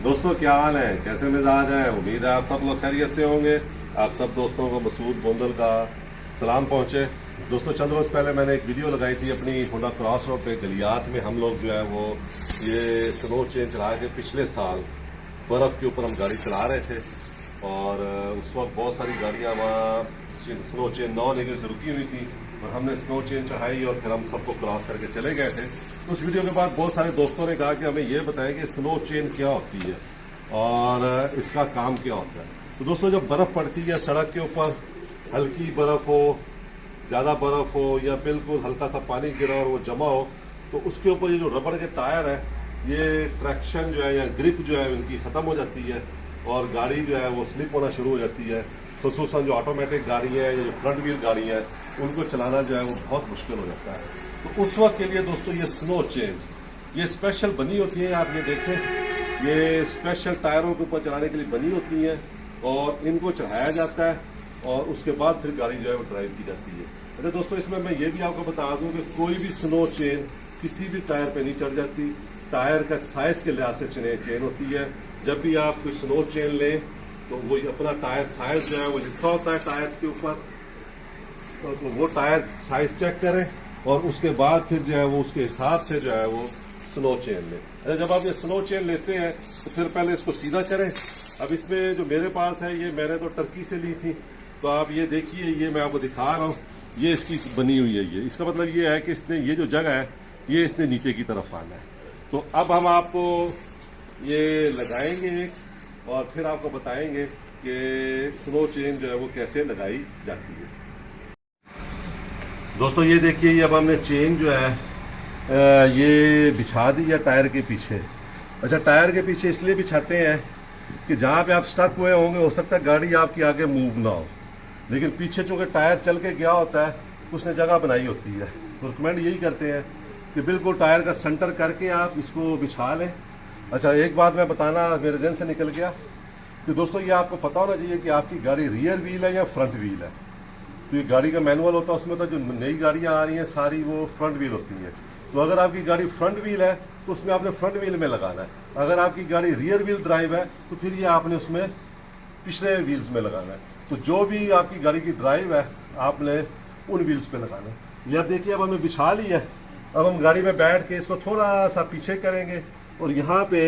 दोस्तों क्या हाल है, कैसे मिजाज है। उम्मीद है आप सब लोग खैरियत से होंगे। आप सब दोस्तों को मसूद बोंदल का सलाम पहुंचे। दोस्तों चंद रोज़ पहले मैंने एक वीडियो लगाई थी अपनी होंडा क्रॉस रोड पे गलियात में। हम लोग जो है वो ये स्नो चेन चला के पिछले साल बर्फ़ के ऊपर हम गाड़ी चला रहे थे और उस वक्त बहुत सारी गाड़ियाँ वहाँ स्नो चेन 9 लेकर से रुकी हुई थी और हमने स्नो चेन चढ़ाई और फिर हम सबको क्रॉस करके चले गए थे। उस वीडियो के बाद बहुत सारे दोस्तों ने कहा कि हमें ये बताएं कि स्नो चेन क्या होती है और इसका काम क्या होता है। तो दोस्तों जब बर्फ़ पड़ती है सड़क के ऊपर, हल्की बर्फ़ हो, ज़्यादा बर्फ़ हो या बिल्कुल हल्का सा पानी गिरा और वो जमा हो, तो उसके ऊपर ये जो रबड़ के टायर है ये ट्रैक्शन जो है या ग्रिप जो है उनकी ख़त्म हो जाती है और गाड़ी जो है वो स्लिप होना शुरू हो जाती है। खुसूसन जो ऑटोमेटिक गाड़ी है या जो फ्रंट व्हील गाड़ी है उनको चलाना जो है वो बहुत मुश्किल हो जाता है। तो उस वक्त के लिए दोस्तों ये स्नो चेन ये स्पेशल बनी होती है। आप ये देखें, ये स्पेशल टायरों के ऊपर चलाने के लिए बनी होती है और इनको चढ़ाया जाता है और उसके बाद फिर गाड़ी जो है वो ड्राइव की जाती है। अच्छा दोस्तों, इसमें मैं ये भी आपको बता दूं कि कोई भी स्नो चेन किसी भी टायर पे नहीं चढ़ जाती। टायर का साइज के लिहाज से चेन होती है। जब भी आप कोई स्नो चेन लें तो वो अपना टायर साइज जो है वो लिखा होता है टायर्स के ऊपर, तो वो टायर साइज चेक करें और उसके बाद फिर जो है वो उसके हिसाब से जो है वो स्नो चेन लें। अच्छा, जब आप ये स्नो चेन लेते हैं तो फिर पहले इसको सीधा करें। अब इसमें जो मेरे पास है ये मैंने तो टर्की से ली थी, तो आप ये देखिए, ये मैं आपको दिखा रहा हूँ, ये इसकी बनी हुई है। ये इसका मतलब ये है कि इसने ये जो जगह है ये इसने नीचे की तरफ आना है। तो अब हम आपको ये लगाएंगे और फिर आपको बताएंगे कि स्नो चेन जो है वो कैसे लगाई जाती है। दोस्तों ये देखिए, ये अब हमने चेन जो है ये बिछा दी है टायर के पीछे। अच्छा, टायर के पीछे इसलिए बिछाते हैं कि जहाँ पे आप स्टक हुए होंगे हो सकता है गाड़ी आपकी आगे मूव ना हो, लेकिन पीछे चूँकि टायर चल के गया होता है उसने जगह बनाई होती है। तो रिकमेंड यही करते हैं कि बिल्कुल टायर का सेंटर करके आप इसको बिछा लें। अच्छा, एक बात मैं बताना मेरे जहन से निकल गया कि दोस्तों ये आपको पता होना चाहिए कि आपकी गाड़ी रियर व्हील है या फ्रंट व्हील है। तो ये गाड़ी का मैनुअल होता है, उसमें तो जो नई गाड़ियाँ आ रही हैं सारी वो फ्रंट व्हील होती हैं। तो अगर आपकी गाड़ी फ्रंट व्हील है तो उसमें आपने फ्रंट व्हील में लगाना है। अगर आपकी गाड़ी रियर व्हील ड्राइव है तो फिर ये आपने उसमें पिछले व्हील्स में लगाना है। तो जो भी आपकी गाड़ी की ड्राइव है आपने उन व्हील्स पे लगाना है। ये अब देखिए, अब हमें बिछा ली है। अब हम गाड़ी में बैठ के इसको थोड़ा सा पीछे करेंगे और यहाँ पे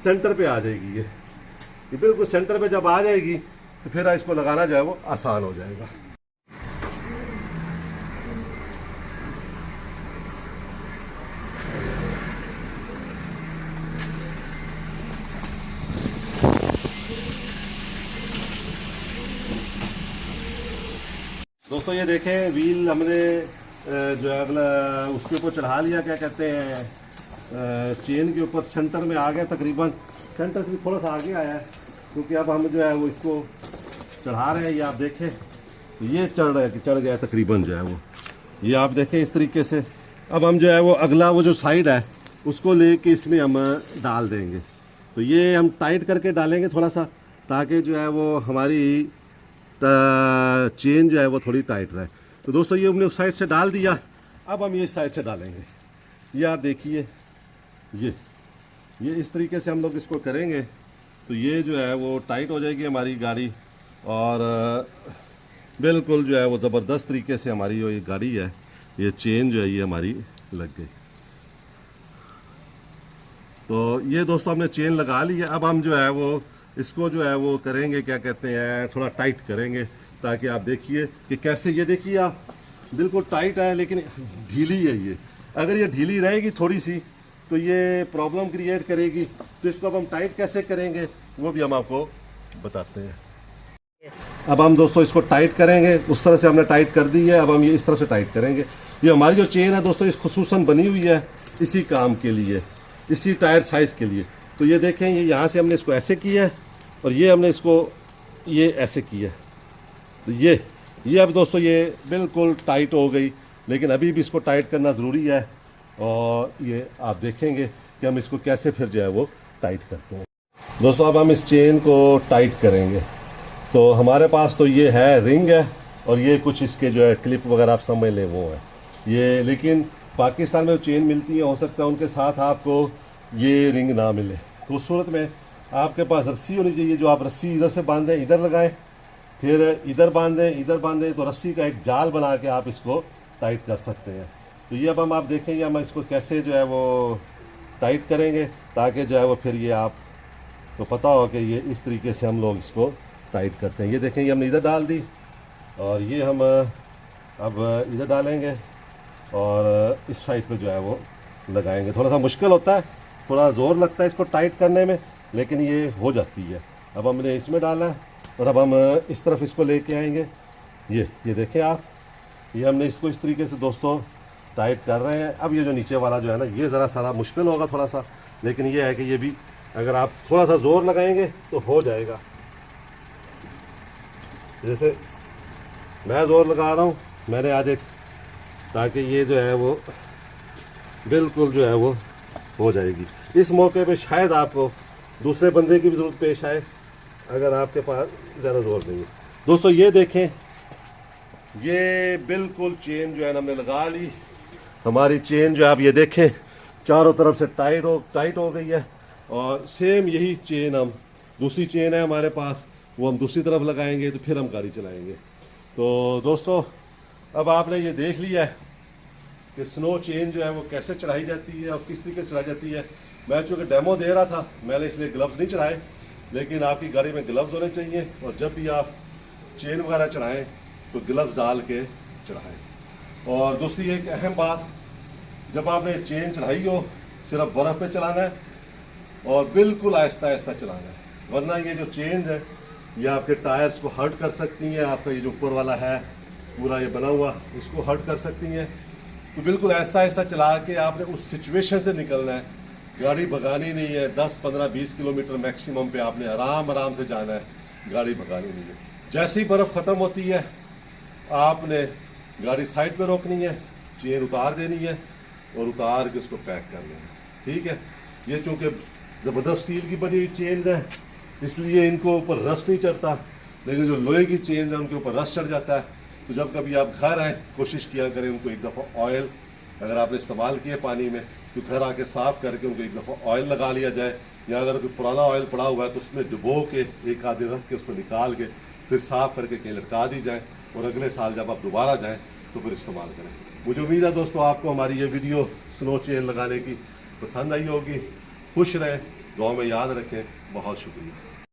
सेंटर पे आ जाएगी। ये बिल्कुल सेंटर पे जब आ जाएगी तो फिर इसको लगाना जो है वो आसान हो जाएगा। दोस्तों ये देखें, व्हील हमने जो है अगला उसके ऊपर चढ़ा लिया, क्या कहते हैं चेन के ऊपर सेंटर में आ गया। तकरीबन सेंटर से भी थोड़ा सा आगे आया है क्योंकि अब हम जो है वो इसको चढ़ा रहे हैं। ये आप देखें, ये चढ़ गया तकरीबन जो है वो, ये आप देखें इस तरीके से। अब हम जो है वो अगला वो जो साइड है उसको लेके इसमें हम डाल देंगे। तो ये हम टाइट करके डालेंगे थोड़ा सा, ताकि जो है वो हमारी चेन जो है वो थोड़ी टाइट रहे। तो दोस्तों ये हमने उस साइड से डाल दिया, अब हम ये इस साइड से डालेंगे। ये आप देखिए, ये इस तरीके से हम लोग इसको करेंगे तो ये जो है वो टाइट हो जाएगी हमारी गाड़ी और बिल्कुल जो है वो ज़बरदस्त तरीके से हमारी जो ये गाड़ी है ये चेन जो है ये हमारी लग गई। तो ये दोस्तों हमने चेन लगा ली है। अब हम जो है वो इसको जो है वो करेंगे, क्या कहते हैं, थोड़ा टाइट करेंगे ताकि आप देखिए कि कैसे। ये देखिए आप, बिल्कुल टाइट है लेकिन ढीली है ये। अगर ये ढीली रहेगी थोड़ी सी तो ये प्रॉब्लम क्रिएट करेगी। तो इसको अब हम टाइट कैसे करेंगे वो भी हम आपको बताते हैं। अब हम दोस्तों इसको टाइट करेंगे, उस तरह से हमने टाइट कर दी है। अब हम ये इस तरह से टाइट करेंगे। ये हमारी जो चेन है दोस्तों, इस खुसूसन बनी हुई है इसी काम के लिए, इसी टायर साइज़ के लिए। तो ये देखें, ये यहाँ से हमने इसको ऐसे किया है और ये हमने इसको ये ऐसे किया। तो ये अब दोस्तों ये बिल्कुल टाइट हो गई, लेकिन अभी भी इसको टाइट करना ज़रूरी है और ये आप देखेंगे कि हम इसको कैसे फिर जो है वो टाइट करते हैं। दोस्तों अब हम इस चेन को टाइट करेंगे। तो हमारे पास तो ये है रिंग है और ये कुछ इसके जो है क्लिप वगैरह आप समझ लें वो है ये। लेकिन पाकिस्तान में जो चेन मिलती है हो सकता है उनके साथ आपको ये रिंग ना मिले। तो उस सूरत में आपके पास रस्सी होनी चाहिए, जो आप रस्सी इधर से बांधें इधर लगाएं, फिर इधर बांधें, तो रस्सी का एक जाल बना के आप इसको टाइट कर सकते हैं। तो ये अब आप देखेंगे हम इसको कैसे जो है वो टाइट करेंगे, ताकि जो है वो फिर ये आप तो पता हो कि ये इस तरीके से हम लोग इसको टाइट करते हैं। ये देखें, ये हमने इधर डाल दी और ये हम अब इधर डालेंगे और इस साइड पे जो है वो लगाएंगे। थोड़ा सा मुश्किल होता है, थोड़ा ज़ोर लगता है इसको टाइट करने में, लेकिन ये हो जाती है। अब हमने इसमें डाला है और अब हम इस तरफ इसको लेके आएंगे। ये देखें आप, ये हमने इसको इस तरीके से दोस्तों टाइट कर रहे हैं। अब ये जो नीचे वाला जो है ना, ये ज़रा सारा मुश्किल होगा थोड़ा सा, लेकिन ये है कि ये भी अगर आप थोड़ा सा ज़ोर लगाएंगे तो हो जाएगा। जैसे मैं ज़ोर लगा रहा हूँ, मैंने आज एक, ताकि ये जो है वो बिल्कुल जो है वो हो जाएगी। इस मौके पे शायद आपको दूसरे बंदे की भी ज़रूरत पेश आए अगर आपके पास ज़्यादा ज़ोर नहीं है। दोस्तों ये देखें, ये बिल्कुल चेन जो है ना हमने लगा ली। हमारी चेन जो है आप ये देखें चारों तरफ से टाइट हो गई है। और सेम यही चेन हम, दूसरी चेन है हमारे पास, वो हम दूसरी तरफ लगाएंगे तो फिर हम गाड़ी चलाएंगे। तो दोस्तों अब आपने ये देख लिया है कि स्नो चेन जो है वो कैसे चढ़ाई जाती है और किस तरीके से चढ़ाई जाती है। मैं चूँकि डेमो दे रहा था, मैंने इसलिए ग्लव्स नहीं चढ़ाए, लेकिन आपकी गाड़ी में ग्लव्स होने चाहिए और जब भी आप चेन वगैरह चढ़ाएं तो ग्लव्स डाल के चढ़ाएं। और दूसरी एक अहम बात, जब आपने चेन चढ़ाई हो सिर्फ बर्फ़ पे चलाना है और बिल्कुल आहिस्ता आहिस्ता चलाना है, वरना ये जो चेन्स है ये आपके टायर्स को हर्ट कर सकती हैं। आपका ये जो ऊपर वाला है पूरा ये बना हुआ, इसको हर्ट कर सकती हैं। तो बिल्कुल आहिस्ता आहिस्ता चला के आपने उस सिचुएशन से निकलना है। गाड़ी भगानी नहीं है, 10, 15, 20 किलोमीटर मैक्सिमम पे आपने आराम से जाना है, गाड़ी भगानी नहीं है। जैसे ही बर्फ़ ख़त्म होती है आपने गाड़ी साइड पे रोकनी है, चेन उतार देनी है और उतार के उसको पैक कर लेना है। ठीक है, ये चूँकि ज़बरदस्त स्टील की बनी हुई चेन्स हैं इसलिए इनको ऊपर रस्ट नहीं चढ़ता, लेकिन जो लोहे की चेन्स हैं उनके ऊपर रस्ट चढ़ जाता है। तो जब कभी आप घर आएँ कोशिश किया करें उनको एक दफ़ा ऑयल, अगर आपने इस्तेमाल किए पानी में तो घर आके साफ़ करके उनको एक दफ़ा ऑयल लगा लिया जाए, या अगर कोई पुराना ऑयल पड़ा हुआ है तो उसमें डुबो के एक आधे रख के उसको निकाल के फिर साफ़ करके कहीं लटका दी जाए और अगले साल जब आप दोबारा जाएँ तो फिर इस्तेमाल करें। मुझे उम्मीद है दोस्तों आपको हमारी ये वीडियो स्नो चेन लगाने की पसंद आई होगी। खुश रहें, दुआ में याद रखें। बहुत शुक्रिया।